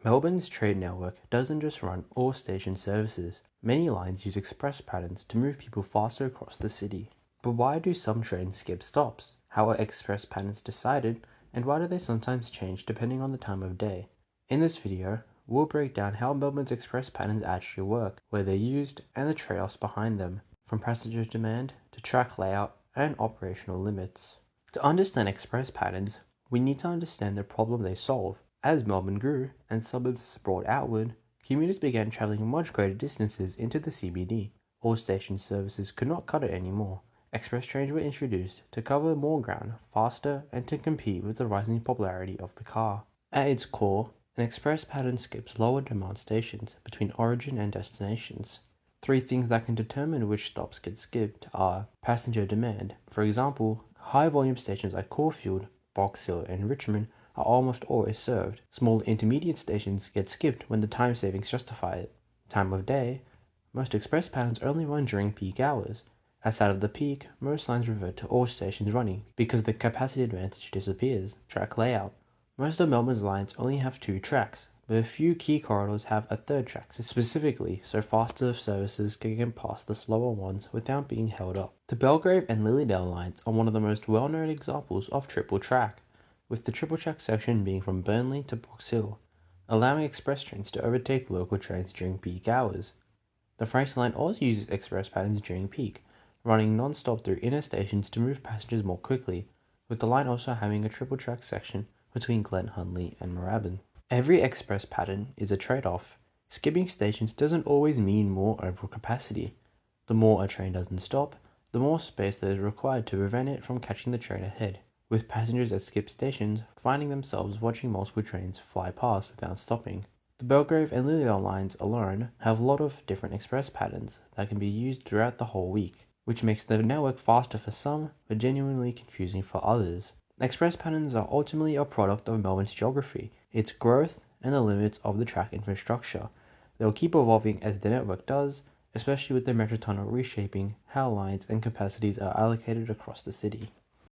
Melbourne's train network doesn't just run all station services. Many lines use express patterns to move people faster across the city. But why do some trains skip stops? How are express patterns decided, and why do they sometimes change depending on the time of day? In this video, we'll break down how Melbourne's express patterns actually work, where they're used, and the trade-offs behind them, from passenger demand to track layout and operational limits. To understand express patterns, we need to understand the problem they solve. As Melbourne grew and suburbs sprawled outward, commuters began travelling much greater distances into the CBD. All station services could not cut it anymore. Express trains were introduced to cover more ground faster and to compete with the rising popularity of the car. At its core, an express pattern skips lower demand stations between origin and destinations. Three things that can determine which stops get skipped are passenger demand. For example, high volume stations like Caulfield, Box Hill, and Richmond are almost always served. Small intermediate stations get skipped when the time savings justify it. Time of day. Most express patterns only run during peak hours. Outside of the peak, most lines revert to all stations running because the capacity advantage disappears. Track layout. Most of Melbourne's lines only have 2 tracks, but a few key corridors have a 3rd track specifically so faster services can get past the slower ones without being held up. The Belgrave and Lilydale lines are one of the most well-known examples of triple track, with the triple track section being from Burnley to Box Hill, allowing express trains to overtake local trains during peak hours. The Franks line also uses express patterns during peak, running non-stop through inner stations to move passengers more quickly, with the line also having a triple track section between Glen Hunley and Moorabbin. Every express pattern is a trade-off. Skipping stations doesn't always mean more overcapacity. The more a train doesn't stop, the more space that is required to prevent it from catching the train ahead, with passengers that skip stations finding themselves watching multiple trains fly past without stopping. The Belgrave and Lilydale lines alone have a lot of different express patterns that can be used throughout the whole week, which makes the network faster for some, but genuinely confusing for others. Express patterns are ultimately a product of Melbourne's geography, its growth, and the limits of the track infrastructure. They will keep evolving as the network does, especially with the Metro Tunnel reshaping how lines and capacities are allocated across the city.